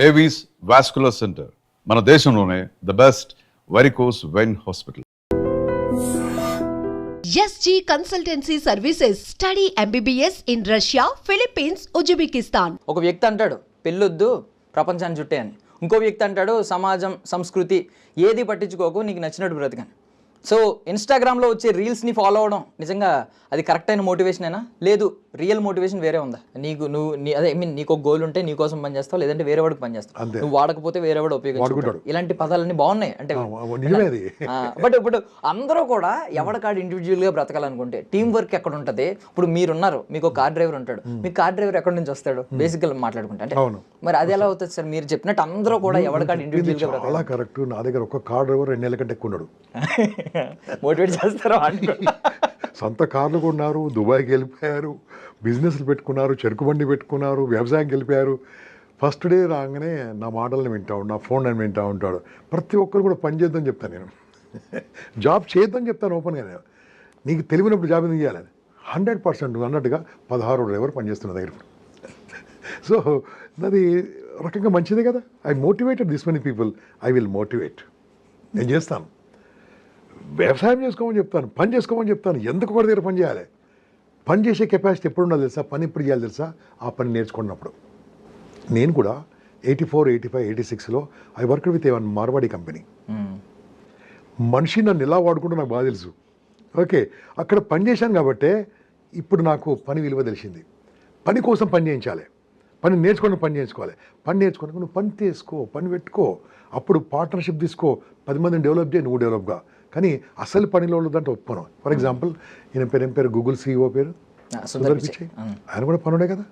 Avis vascular centre మన దేశంలోనే the best varicose vein hospital. SG Consultancy Services. Study MBBS in Russia, Philippines, Uzbekistan. ఒక వ్యక్తి అంటాడు పెళ్ళొద్దు ప్రపంచాన్ని చుట్టే అని, ఇంకో వ్యక్తి అంటాడు సమాజం సంస్కృతి ఏది పట్టించుకోకు నీకు నచ్చినట్టు బ్రతకని. సో ఇన్స్టాగ్రామ్లో వచ్చే రీల్స్ని ఫాలో అవడం నిజంగా అది కరెక్ట్ అయిన మోటివేషనేనా, లేదు రియల్ మోటివేషన్ వేరే ఉందా? నువ్వు అదే ఐ మీన్ నీకు ఒక గోల్ ఉంటే నీ కోసం పనిచేస్తావు, లేదంటే వేరే వాడికి పనిచేస్తావు, నువ్వు వాడకపోతే వేరే వాడు ఉపయోగించుకుంటాడు. ఇలాంటి పదాలన్నీ బాగున్నాయి అంటే బట్ ఇప్పుడు అందరూ కూడా ఎవరికాడు ఇండివిజువల్గా బ్రతకాలనుకుంటే టీం వర్క్ ఎక్కడ ఉంటుంది? ఇప్పుడు మీరున్నారు, మీకు ఒక కార్ డ్రైవర్ ఉంటాడు, మీకు కార్ డ్రైవర్ ఎక్కడి నుంచి వస్తాడు బేసిక్గా మాట్లాడుకుంటే అంటే మరి అది ఎలా అవుతుంది సార్? మీరు చెప్పినట్టు అందరూ కూడా ఎవరికాడు ఇండివిజువల్గా బ్రతకాలి. అలా కరెక్ట్. నా దగ్గర ఒక కార్ డ్రైవర్ 2 నెలల కంటే ఎక్కువ ఉన్నాడు. మోటివేట్ చేస్తారు. సొంత కార్లు కొన్నారు, దుబాయ్కి వెళ్ళిపోయారు, బిజినెస్లు పెట్టుకున్నారు, చెరుకు బండి పెట్టుకున్నారు, వ్యవసాయంకి వెళ్ళిపోయారు. ఫస్ట్ డే రాగానే నా మాటలను వింటా ఉంటాడు, నా ఫోన్ అని వింటూ ఉంటాడు. ప్రతి ఒక్కరు కూడా పని చేద్దాం చెప్తాను నేను, జాబ్ చేద్దాం చెప్తాను ఓపెన్గా. నేను నీకు తెలివినప్పుడు జాబ్ ఎందుకు చేయాలని 100% అన్నట్టుగా 16 డ్రైవర్ పనిచేస్తున్న దగ్గర. సో అది రకంగా మంచిదే కదా. I motivated this many people, I will motivate. నేను చేస్తాను. వ్యవసాయం చేసుకోమని చెప్తాను, పని చేసుకోమని చెప్తాను. ఎందుకు ఒకటి దగ్గర పని చేయాలి? పని చేసే కెపాసిటీ ఎప్పుడు ఉండాలి తెలుసా? పని ఎప్పుడు చేయాలి తెలుసా? ఆ పని నేర్చుకున్నప్పుడు. నేను కూడా 84, 85, 86లో I work with a Marwadi company. మనిషి నన్ను ఎలా వాడుకుంటూ నాకు బాగా తెలుసు. ఓకే, అక్కడ పని చేశాను కాబట్టే ఇప్పుడు నాకు పని విలువ తెలిసింది. పని కోసం పని చేయించాలి, పని నేర్చుకొని పని చేయించుకోవాలి. పని నేర్చుకొని నువ్వు పని తీసుకో, పని పెట్టుకో, అప్పుడు పార్ట్నర్షిప్ తీసుకో, 10 మందిని డెవలప్ చేయి, నువ్వు డెవలప్గా. కానీ అసలు పనిలో ఉన్నదంటే ఒప్పుకోను. ఫర్ ఎగ్జాంపుల్ ఈయన పేరు ఏం పేరు, గూగుల్ CEO పేరు సుందర్ పిచాయ్. ఆయన కూడా పనుడే కదా.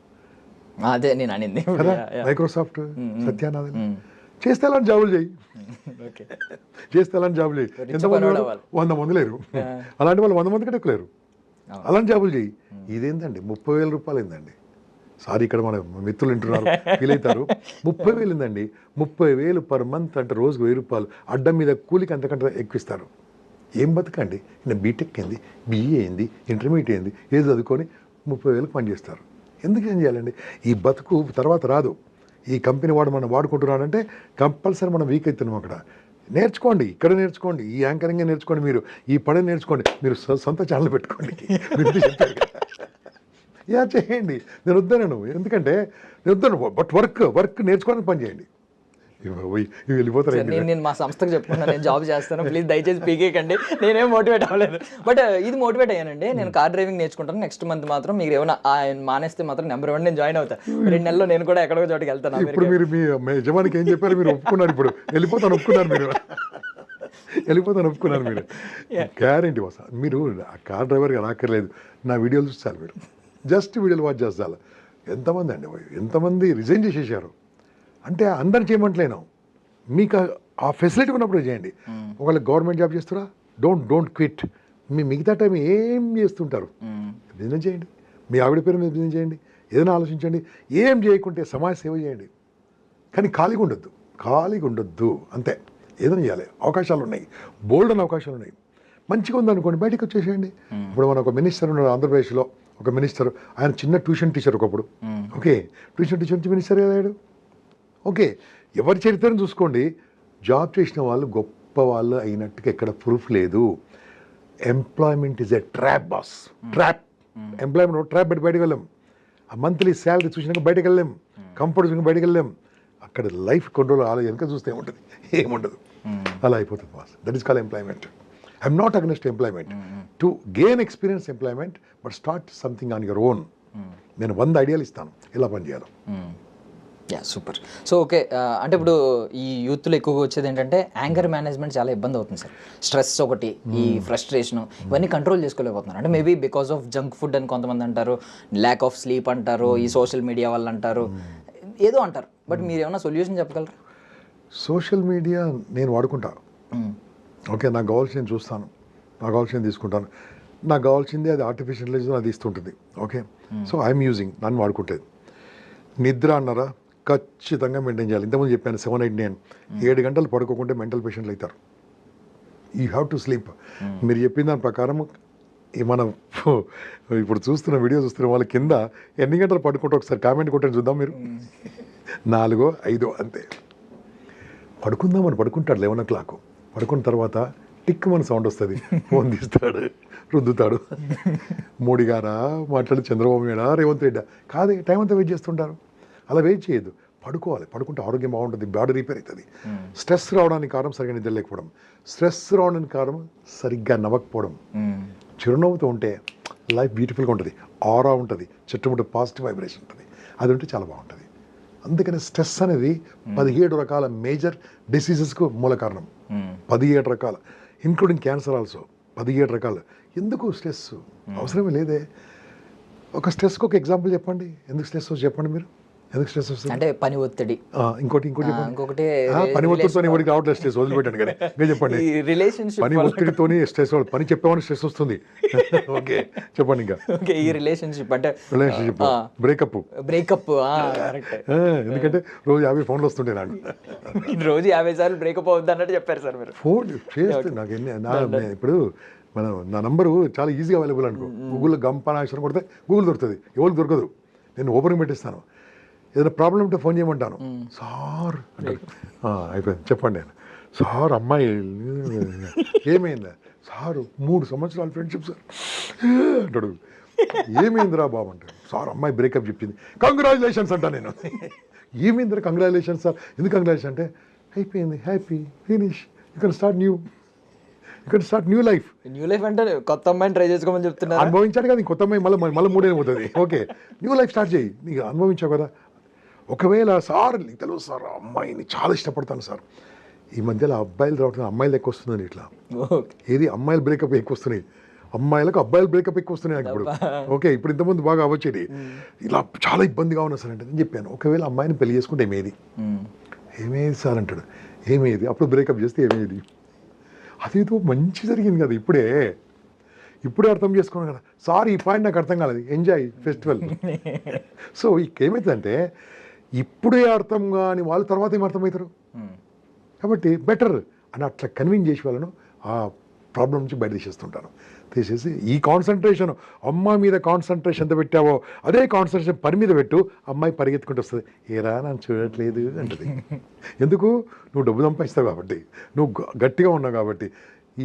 అదే నేను అనింది కదా. మైక్రోసాఫ్ట్ సత్యానాథ్ చేస్తే అలాంటి జాబులు చేయి, చేస్తే అలాంటి జాబులు చేయి. ఎంతమంది 100 మంది లేరు, అలాంటి వాళ్ళు 100 మంది కంటే ఎక్కువ లేరు. అలాంటి జాబులు చేయి. ఇదేందండి 30,000 రూపాయలు ఏందండి? సారీ, ఇక్కడ మన మిత్రులు వింటున్నారు, ఫీల్ అవుతారు. 30,000 ఏందండి? 30,000 పర్ మంత్ అంటే రోజుకు 1,000 రూపాయలు. అడ్డం మీద కూలికి అంతకంటే ఎక్కువిస్తారు. ఏం బతకండి? నేను బీటెక్ అయింది, BE అయింది, ఇంటర్మీడియట్ అయింది, ఏది చదువుకొని 30,000 పనిచేస్తారు. ఎందుకు ఏం చేయాలండి? ఈ బతుకు తర్వాత రాదు. ఈ కంపెనీ వాడు మనం వాడుకుంటున్నాడంటే కంపల్సరీ మనం వీక్ అవుతున్నాం. అక్కడ నేర్చుకోండి, ఇక్కడ నేర్చుకోండి, ఈ యాంకరింగ్ నేర్చుకోండి, మీరు ఈ పని నేర్చుకోండి, మీరు సొంత ఛానల్ పెట్టుకోండి. మీరు చెప్పారు యా చేయండి, నేను వద్దాను. ఎందుకంటే నేను వద్దాను. బట్ వర్క్ నేర్చుకోవడానికి పని చేయండి. వెళ్ళిపోతారు. నేను మా సంస్థకు చెప్పుకున్నాను, నేను జాబ్ చేస్తాను, ప్లీజ్ దయచేసి పీకేకండి. నేనేం మోటివేట్ అవ్వలేదు, బట్ ఇది మోటివేట్ అయ్యానండి. నేను కార్ డ్రైవింగ్ నేర్చుకుంటాను. నెక్స్ట్ మంత్ మాత్రం మీరు ఏమైనా మానేస్తే మాత్రం నెంబర్ 1 నేను జాయిన్ అవుతాను. 2 నెలల్లో నేను కూడా ఎక్కడో చోటుకి వెళ్తాను. ఇప్పుడు మీరు మీ యజమానికి ఏం చెప్పారు? మీరు ఒప్పుకున్నారు. ఇప్పుడు వెళ్ళిపోతాను ఒప్పుకున్నారు. మీరు ఒప్పుకున్నారు. మీరు గ్యారెంటీ వస్తా. మీరు ఆ కార్ డ్రైవర్గా రాక్కర్లేదు, నా వీడియోలు చూస్తారు. మీరు జస్ట్ వీడియోలు వాచ్ చేస్తారు. ఎంతమంది అండి, ఎంతమంది రిజైన్ చేసేసారు అంటే అందరు చేయమంటలేను. మీకు ఆ ఫెసిలిటీ ఉన్నప్పుడు చేయండి. ఒకవేళ గవర్నమెంట్ జాబ్ చేస్తారా, డోంట్ క్విట్. మీ మిగతా టైం ఏం చేస్తుంటారు? బిజినెస్ చేయండి, మీ ఆవిడ పేరు మీద బిజినెస్ చేయండి, ఏదైనా ఆలోచించండి. ఏం చేయకుంటే సమాజ సేవ చేయండి. కానీ ఖాళీగా ఉండొద్దు అంతే. ఏదైనా చేయాలి. అవకాశాలు ఉన్నాయి, బోల్డ్ అని అవకాశాలు ఉన్నాయి. మంచిగా ఉందనుకోండి బయటకు వచ్చేసేయండి. ఇప్పుడు మన ఒక మినిస్టర్ ఉన్నాడు ఆంధ్రప్రదేశ్లో, ఒక మినిస్టర్. ఆయన చిన్న ట్యూషన్ టీచర్ ఒకప్పుడు. ఓకే, ట్యూషన్ టీచర్ నుంచి మినిస్టర్ అయ్యాడు. ఓకే, ఎవరి చరిత్రను చూసుకోండి. జాబ్ చేసిన వాళ్ళు గొప్ప వాళ్ళు అయినట్టుగా ఎక్కడ ప్రూఫ్ లేదు. Employment is a trap boss. Trap employment trap పెట్టి బయటకు వెళ్ళాం. ఆ మంత్లీ శాలరీ చూసినాక బయటకు వెళ్ళాం, కంఫర్ట్ చూసినాక బయటకు వెళ్ళాం. అక్కడ లైఫ్ కంట్రోల్ వెనక చూస్తే ఏముండదు. అలా అయిపోతుంది boss. That is called employment. I'm not against employment. To gain experience employment, but start something on your own. నేను 100 ఐడియాలు ఇస్తాను ఎలా పని చేయాలో. Yeah super. సో ఓకే, అంటే ఇప్పుడు ఈ యూత్లో ఎక్కువగా వచ్చేది ఏంటంటే యాంగర్ మేనేజ్మెంట్ చాలా ఇబ్బంది అవుతుంది సార్. స్ట్రెస్ ఒకటి, ఈ ఫ్రస్ట్రేషన్, ఇవన్నీ కంట్రోల్ చేసుకోలేకపోతున్నారు. అంటే maybe because of junk food అని కొంతమంది అంటారు, ల్యాక్ ఆఫ్ స్లీప్ అంటారు, ఈ సోషల్ మీడియా వల్ల అంటారు, ఏదో అంటారు. బట్ మీరు ఏమైనా సొల్యూషన్ చెప్పగలరా? సోషల్ మీడియా నేను వాడుకుంటా. ఓకే, నాకు కావాల్సింది నేను చూస్తాను, నాకు కావాల్సింది తీసుకుంటాను. నాకు కావాల్సింది అది ఆర్టిఫిషియల్ ఇంటెలిజెన్స్ అది ఇస్తుంటుంది. ఓకే, సో ఐఎమ్ యూజింగ్, నన్ను వాడుకుంటేది. నిద్ర అన్నారా, ఖచ్చితంగా మెయింటైన్ చేయాలి. ఇంతకుముందు చెప్పాను 7, 8, 9 7 గంటలు పడుకోకుంటే మెంటల్ పేషెంట్లు అవుతారు. You have to sleep. మీరు చెప్పిన దాని ప్రకారం మనం ఇప్పుడు చూస్తున్న వీడియో చూస్తున్న వాళ్ళ కింద ఎన్ని గంటలు పడుకుంటే ఒకసారి కామెంట్ కొట్టండి చూద్దాం. మీరు 4, 5 అంతే. పడుకుందామని పడుకుంటాడు 11 పడుకున్న తర్వాత టిక్ మన సౌండ్ వస్తుంది, ఫోన్ తీస్తాడు, రుద్దుతాడు. మోడీ గారా మాట్లాడి, చంద్రబాబు నాయుడా, రేవంత్ రెడ్డా కాదే, టైం అంతా వెయిట్ చేస్తుంటారు. అలా వెయిట్ చేయొద్దు, పడుకోవాలి. పడుకుంటే ఆరోగ్యం బాగుంటుంది, బాడీ రిపేర్ అవుతుంది. స్ట్రెస్ రావడానికి కారణం సరిగ్గా నిద్ర లేకపోవడం, స్ట్రెస్ రావడానికి కారణం సరిగ్గా నవ్వకపోవడం. చిరునవ్వుతో ఉంటే లైఫ్ బ్యూటిఫుల్గా ఉంటుంది, ఆరా ఉంటుంది, చుట్టుముట్టు పాజిటివ్ వైబ్రేషన్ ఉంటుంది. అది ఉంటే చాలా బాగుంటుంది. అందుకని స్ట్రెస్ అనేది 17 రకాల మేజర్ డిసీజెస్కు మూల కారణం. 17 రకాల, ఇంక్లూడింగ్ క్యాన్సర్ ఆల్సో. 17 రకాలు. ఎందుకు స్ట్రెస్? అవసరమే లేదే. ఒక స్ట్రెస్కి ఒక ఎగ్జాంపుల్ చెప్పండి. ఎందుకు స్ట్రెస్ వస్తుంది చెప్పండి మీరు. ఎందుకు స్ట్రెస్ వస్తుంది అంటే పని ఒత్తిడి. ఇంకోటి ఇంకొకటి పని ఒత్తిడితో ఎవరికి రావట్లేదు స్ట్రెస్, వదిలిపెట్టండి కానీ మీరు చెప్పండి. రిలేషన్షిప్ పని ఒత్తిడితోని స్ట్రెస్, పని చెప్పేవాడిని స్ట్రెస్ వస్తుంది. ఓకే చెప్పండి. ఇంకా ఓకే, ఈ రిలేషన్షిప్ అంటే రిలేషన్షిప్ బ్రేకప్. ఎందుకంటే రోజు 50 ఫోన్లు వస్తుంటాయి నాకు. రోజు 50 సార్లు బ్రేకప్ అవుద్ది అన్నట్టు చెప్పారు సార్ మీరు. ఫోన్ చేస్తే నాకు ఇప్పుడు నా నంబరు చాలా ఈజీగా అవైలబుల్ అనుకో. గూగుల్లో గంపనాక్షరం కొడితే గూగుల్ దొరుకుతుంది, ఎవరికి దొరకదు. నేను ఓపెనింగ్ పెట్టిస్తాను. ఏదైనా ప్రాబ్లం ఉంటే ఫోన్ చేయమంటాను. సార్ అంటాడు, అయిపోయింది చెప్పండి. నేను సార్ అమ్మాయి ఏమైందా సార్, 3 సంవత్సరాల ఫ్రెండ్షిప్ సార్ అంటాడు. ఏమైందిరా బాబు అంటే, సార్ అమ్మాయి బ్రేకప్ చెప్పింది. కంగ్రాచులేషన్స్ అంటా నేను. ఏమైందిరా కంగ్రాచులేషన్స్ సార్. ఎందుకు కంగ్రాచులేషన్ అంటే, అయిపోయింది, happy, finish, you can start new life. New life అంటే కొత్త అమ్మాయిని ట్రై చేసుకోమని చెప్తున్నారు. అనుభవించాడు కదా, కొత్త అమ్మాయి మళ్ళీ 3 పోతుంది. ఓకే, న్యూ లైఫ్ స్టార్ట్ చేయి. నీకు అనుభవించావు కదా. ఒకవేళ సార్ నీకు తెలుసు సార్, అమ్మాయిని చాలా ఇష్టపడతాను సార్. ఈ మధ్యలో అబ్బాయిలు రావడం అమ్మాయిలు ఎక్కువ వస్తుందని ఇట్లా. ఏది అమ్మాయిలు బ్రేకప్ ఎక్కువ వస్తున్నాయి, అమ్మాయిలకు అబ్బాయిలు బ్రేకప్ ఎక్కువ వస్తున్నాయి నాకు ఇప్పుడు. ఓకే, ఇప్పుడు ఇంతకుముందు బాగా అవ్వచ్చేది. ఇలా చాలా ఇబ్బందిగా ఉన్నా సార్ అంటే నేను చెప్పాను, ఒకవేళ అమ్మాయిని పెళ్లి చేసుకుంటే ఏమేది సార్ అంటాడు. ఏమేది అప్పుడు బ్రేకప్ చేస్తే ఏమేది? అదేదో మంచి జరిగింది కదా ఇప్పుడే అర్థం చేసుకున్నాను కదా సార్. ఈ పాయింట్ నాకు అర్థం కాలేదు. Enjoy festival. సో ఏమవుతుందంటే, ఇప్పుడే అర్థం కాని వాళ్ళు తర్వాత ఏం అర్థమవుతారు. కాబట్టి బెటర్ అని అట్లా కన్విన్స్ చేసి వాళ్ళను ఆ ప్రాబ్లం నుంచి బయట తీసేసి ఈ కాన్సన్ట్రేషన్, అమ్మాయి మీద కాన్సన్ట్రేషన్ ఎంత పెట్టావో అదే కాన్సన్ట్రేషన్ పని మీద పెట్టు. అమ్మాయి పరిగెత్తుకుంటూ వస్తుంది, ఏరా నన్ను చూడట్లేదు అంటది. ఎందుకు? నువ్వు డబ్బు సంపాదిస్తావు కాబట్టి, నువ్వు గట్టిగా ఉన్నావు కాబట్టి.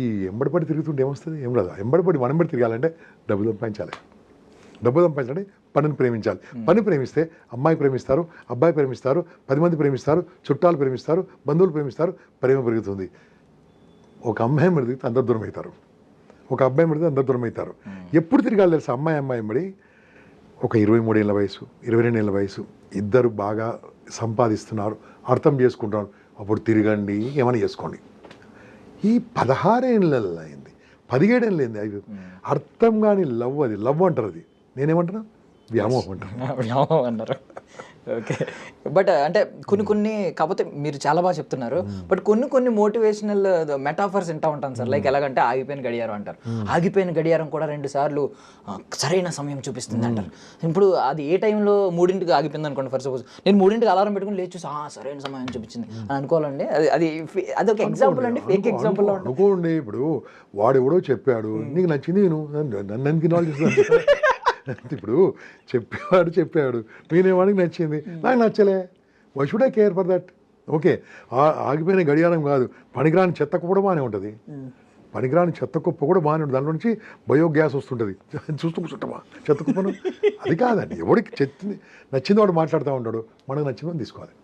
ఈ ఎంబడిపడి తిరుగుతుంటే ఏమొస్తుంది? ఏం రాదు. ఎంబడిపడి మనబడి తిరగాలంటే డబ్బు సంపాదించాలి. డబ్బు సంపాదించాలంటే పనిని ప్రేమించాలి. పని ప్రేమిస్తే అమ్మాయి ప్రేమిస్తారు, అబ్బాయి ప్రేమిస్తారు, 10 మంది ప్రేమిస్తారు, చుట్టాలు ప్రేమిస్తారు, బంధువులు ప్రేమిస్తారు, ప్రేమ పెరుగుతుంది. ఒక అమ్మాయి మడితే అందరు దూరం అవుతారు, ఒక అబ్బాయి మడితే అందరు దూరం అవుతారు. ఎప్పుడు తిరగాలి తెలుసా? అమ్మాయి మడి ఒక 23 ఏళ్ళ వయసు, 22 ఏళ్ళ వయసు, ఇద్దరు బాగా సంపాదిస్తున్నారు, అర్థం చేసుకుంటున్నారు, అప్పుడు తిరగండి, ఏమైనా చేసుకోండి. ఈ 16 ఏళ్ళల్లో అయింది, 17 ఏళ్ళు అయింది, అవి అర్థం కాని లవ్. అది లవ్ అంటారు, అది నేనేమంటున్నా వ్యామోహం అంటారు. ఓకే, బట్ అంటే కొన్ని కాకపోతే మీరు చాలా బాగా చెప్తున్నారు. బట్ కొన్ని మోటివేషనల్ మెటాఫర్స్ వింటా ఉంటాను సార్. లైక్ ఎలాగంటే ఆగిపోయిన గడియారం అంటారు. ఆగిపోయిన గడియారం కూడా 2 సార్లు సరైన సమయం చూపిస్తుంది అంటారు. ఇప్పుడు అది ఏ టైంలో 3ంటికి ఆగిపోయింది అనుకోండి. ఫర్ సపోజ్ నేను 3ంటికి అలారం పెట్టుకుని లేచి సరైన సమయం చూపించింది అని అనుకోవాలండి. అది ఒక ఎగ్జాంపుల్ అండి, ఫేక్ ఎగ్జాంపుల్ అనుకోండి. ఇప్పుడు వాడెవడో చెప్పాడు, నీకు నచ్చింది, నన్ను ఇన్వాల్వ్ చేస్తాను. ఇప్పుడు చెప్పాడు, నేనేవాడికి నచ్చింది, నాకు నచ్చలే. Why should I care for that? Okay, ఆగిపోయిన గడియారం కాదు, పనికిరాని చెత్త కుప్ప కూడా బాగానే ఉంటుంది. పనికిరాని చెత్త కుప్ప కూడా బాగానే ఉంటుంది. దాని నుంచి బయోగ్యాస్ వస్తుంటుంది. చూస్తూ కూర్చుంటామా చెత్త కుప్పను? అది కాదండి. ఎవరికి నచ్చింది వాడు మాట్లాడుతూ ఉంటాడు, మనకు నచ్చిందని తీసుకోవాలి,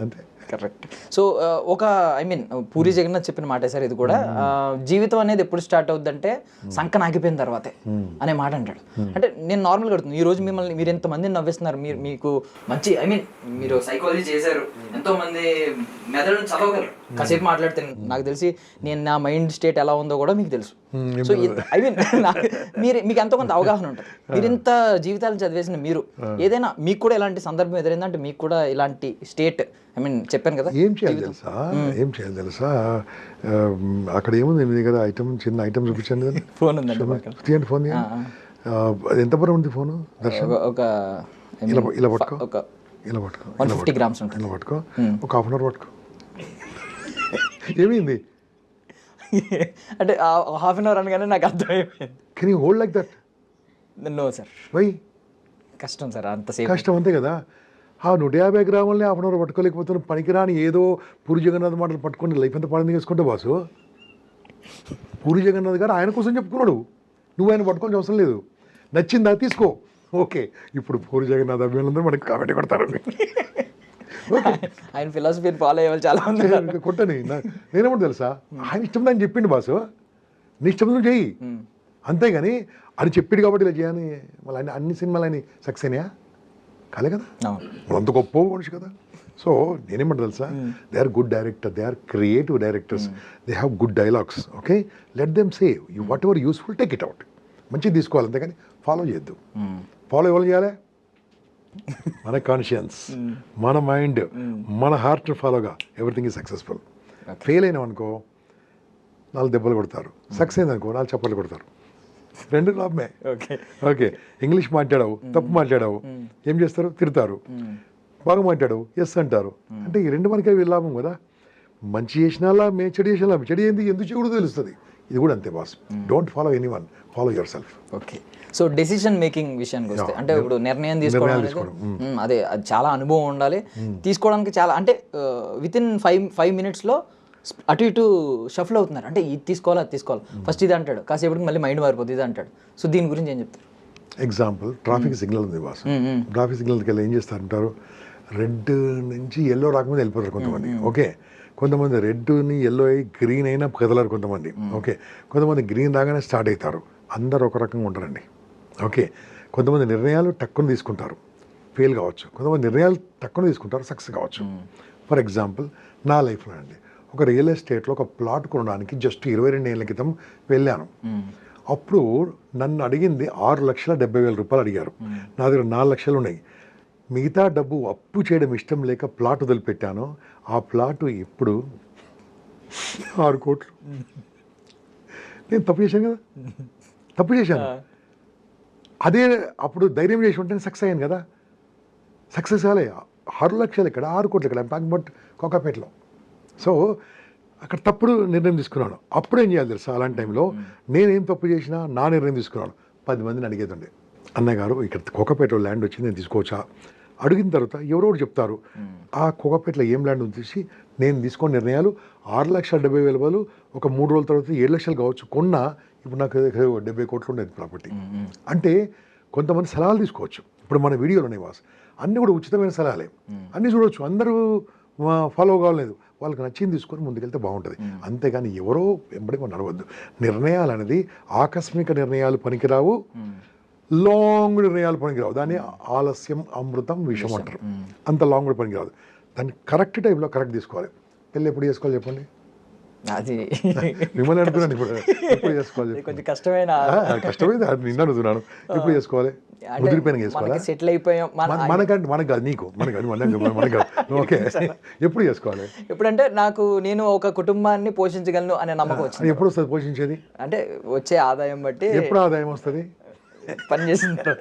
అంతే. కరెక్ట్. సో ఒక పూరి జగన్నాథ్ చెప్పిన మాట సార్ ఇది కూడా. జీవితం అనేది ఎప్పుడు స్టార్ట్ అవుద్దంటే సంకన ఆగిపోయిన తర్వాతే అనే మాట అంటాడు. అంటే నేను నార్మల్గా అడుగుతున్నాను, ఈ రోజు మిమ్మల్ని మీరు ఎంతమందిని నవ్విస్తున్నారు, మీకు మంచి మీరు సైకాలజీ చేశారు, ఎంతో మంది మెదడుని చదవగలరు, కాసేపు మాట్లాడితే నాకు తెలిసి నేను నా మైండ్ స్టేట్ ఎలా ఉందో కూడా మీకు తెలుసు. సో మీకు ఎంతో కొంత అవగాహన ఉంటుంది. మీరు ఇంత జీవితాలు చదివేసిన మీరు ఏదైనా మీకు కూడా ఇలాంటి సందర్భం ఎదురైందంటే, మీకు కూడా ఇలాంటి స్టేట్ చెప్పాను కదా, ఏం చేయాలి తెలుసా? అక్కడ ఏముంది మీ దగ్గర ఐటమ్, చిన్న ఐటమ్ చూపించండి కదా. ఫోన్ ఉందండి, ఫోన్ ఎంత బరువు ఉంది ఫోను? దర్శన్ ఒక ఇలా పట్టుకో, ఇలా 150 grams ఉంటుంది. ఇలా పట్టుకో, ఒక హాఫ్ అన్ అవర్ పట్టుకో. ఏమైంది అంటే హాఫ్ అన్ అవర్ అనగానే నాకు అర్థమైపోయింది. Can you hold like that? No sir. Why? కష్టం సార్, అంతసేపు కష్టం, అంతే కదా. ఆ 150 గ్రాములని హాఫ్ అన్ అవర్ పట్టుకోలేకపోతున్నాను, పనికిరాని ఏదో పూరి జగన్నాథ్ మాటలు పట్టుకొని లైఫ్ అంతా పాడింది చేసుకుంటే బాసు. పూరి జగన్నాథ్ గారు ఆయన కోసం చెప్పుకున్నాడు, నువ్వు ఆయన పట్టుకోవాల్సిన అవసరం లేదు. నచ్చిందా తీసుకో, ఓకే. ఇప్పుడు పూరి జగన్నాథ్ అభిమానులందరూ మనకి కామెంట్ కొడతారు. ఆయన ఫిలాసఫీని ఫాలో అయ్యే వాళ్ళు చాలా మంది. కొట్టని నేనేమంటే తెలుసా, ఆయన ఇష్టం అని చెప్పిండు బాసు, నీ ఇష్టం నువ్వు చెయ్యి, అంతేగాని అని చెప్పిండు కాబట్టి ఇలా చేయని మళ్ళీ అన్ని సినిమాలు ఆయన సక్సెస్ అయినాయా? కాలే కదా, అంత గొప్ప మనిషి కదా. సో నేనేమంటే తెలుసా, they are good director, they are creative directors, they have good dialogues. Okay, let them say whatever useful, take it out, మంచిది తీసుకోవాలి, అంతేగాని ఫాలో చేయొద్దు. ఫాలో ఎవరు చేయాలి? మన కాన్షియన్స్, మన మైండ్, మన హార్ట్ ఫాలోగా ఎవ్రీథింగ్ ఈజ్ సక్సెస్ఫుల్. ఫెయిల్ అయినాం అనుకో 4 దెబ్బలు కొడతారు, సక్సెస్ అయింది అనుకో 4 చప్పట్లు కొడతారు, 2 లాభమే. ఓకే, ఇంగ్లీష్ మాట్లాడావు, తప్పు మాట్లాడావు, ఏం చేస్తారు? తిడతారు. బాగా మాట్లాడావు, ఎస్ అంటారు. అంటే ఈ 2 మనకి లాభం కదా. మంచి చేసినా లాభమే, చెడు చేసినా లాభం. చెడు ఏంది, ఎందుకు చేయకూడదు తెలుస్తుంది. ఇది కూడా అంతే boss, don't follow any one, follow your self. Okay, so decision making విషయానికి వస్తే, అంటే ఇప్పుడు నిర్ణయం తీసుకోవడం అనేది, అదే అది చాలా అనుభవం ఉండాలి తీసుకోవడానికి. చాలా అంటే విత్ ఇన్ 5 మినిట్స్లో అటు ఇటు షఫల్ అవుతున్నారు. అంటే ఇది తీసుకోవాలి, అది తీసుకోవాలి, ఫస్ట్ ఇది అంటాడు, కాసేపటికి మళ్ళీ మైండ్ మారిపోతుంది, ఇది అంటాడు. సో దీని గురించి ఏం చెప్తారు? ఎగ్జాంపుల్, ట్రాఫిక్ సిగ్నల్ ఉంది బాస్. ట్రాఫిక్ సిగ్నల్కి వెళ్ళి ఏం చేస్తారంటారు, రెడ్ నుంచి ఎల్లో రాకముందు వెళ్ళిపోతారు కొంతమంది. ఓకే, కొంతమంది రెడ్ని ఎల్లో అయ్యి గ్రీన్ అయినా కదలరు కొంతమంది. ఓకే, కొంతమంది గ్రీన్ రాగానే స్టార్ట్ అవుతారు. అందరు ఒక రకంగా ఉంటారండి. ఓకే, కొంతమంది నిర్ణయాలు టక్కున తీసుకుంటారు, ఫెయిల్ కావచ్చు. కొంతమంది నిర్ణయాలు టక్కున తీసుకుంటారు, సక్సెస్ కావచ్చు. ఫర్ ఎగ్జాంపుల్ నా లైఫ్లో అండి, ఒక రియల్ ఎస్టేట్లో ఒక ప్లాట్ కొనడానికి జస్ట్ 22 ఏళ్ళ క్రితం వెళ్ళాను. అప్పుడు నన్ను అడిగింది 6,70,000 రూపాయలు అడిగారు. నా దగ్గర 4 లక్షలు ఉన్నాయి. మిగతా డబ్బు అప్పు చేయడం ఇష్టం లేక ప్లాట్ వదిలిపెట్టాను. ఆ ప్లాట్ ఇప్పుడు 6 కోట్లు. నేను తప్పు చేశాను కదా, తప్పు చేశాను. అదే అప్పుడు ధైర్యం చేసి ఉంటే సక్సెస్ అయ్యాను కదా. సక్సెస్ కాలే. 6 లక్షలు ఇక్కడ, 6 కోట్లు ఇక్కడ. ఐమ్ టాకింగ్ అబౌట్ కోకాపేటలో. సో అక్కడ తప్పుడు నిర్ణయం తీసుకున్నాను. అప్పుడు ఏం చేయాలి తెలుసా, అలాంటి టైంలో నేనేం తప్పు చేసినా నా నిర్ణయం తీసుకున్నాను. 10 మందిని అడిగేదండి, అన్నయ్య గారు ఇక్కడ కోకాపేటలో ల్యాండ్ వచ్చింది, నేను తీసుకోవచ్చా? అడిగిన తర్వాత ఎవరెవరు చెప్తారు, ఆ కోకాపేటలో ఏం ల్యాండ్ ఉంది చూసి నేను తీసుకున్న నిర్ణయాలు 6,70,000 బదులు ఒక 3 రోజుల తర్వాత 7 లక్షలు కావచ్చు. కొన్నా ఇప్పుడు నాకు 70 కోట్లు ఉండేది ప్రాపర్టీ. అంటే కొంతమంది సలహాలు తీసుకోవచ్చు. ఇప్పుడు మన వీడియోలు ఉన్నాయి వాస్, అన్నీ కూడా ఉచితమైన సలహాలే, అన్నీ చూడవచ్చు. అందరూ ఫాలో కావాలేదు, వాళ్ళకి నచ్చింది తీసుకొని ముందుకెళ్తే బాగుంటుంది. అంతేగాని ఎవరో వెంబడి మనం నడవద్దు. నిర్ణయాలు అనేది ఆకస్మిక నిర్ణయాలు పనికిరావు, లాంగ్ నిర్ణయాలు పనికిరావు. దాన్ని ఆలస్యం అమృతం విషం అంటారు. అంత లాంగ్ కూడా పనికిరాదు. దాన్ని కరెక్ట్ టైంలో కరెక్ట్ తీసుకోవాలి. పెళ్ళి ఎప్పుడు చేసుకోవాలి చెప్పండి? అది మిమ్మల్ని అడుగుతున్నాను, ఇప్పుడు ఎప్పుడు చేసుకోవాలి? కొంచెం కష్టమైన కష్టమైంది, అది నిన్న అడుగుతున్నాను. ఎప్పుడు చేసుకోవాలి? ముదిరిపోయిన చేసుకోవాలి. సెటిల్ అయిపోయాం మనకంటే మనకు కాదు, నీకు మనకు కాదు. ఓకే, ఎప్పుడు చేసుకోవాలి? ఎప్పుడంటే నేను ఒక కుటుంబాన్ని పోషించగలను అనే నమ్మకం వచ్చింది. ఎప్పుడు వస్తుంది పోషించేది? అంటే వచ్చే ఆదాయం బట్టి. ఎప్పుడు ఆదాయం వస్తుంది? పని చేసిన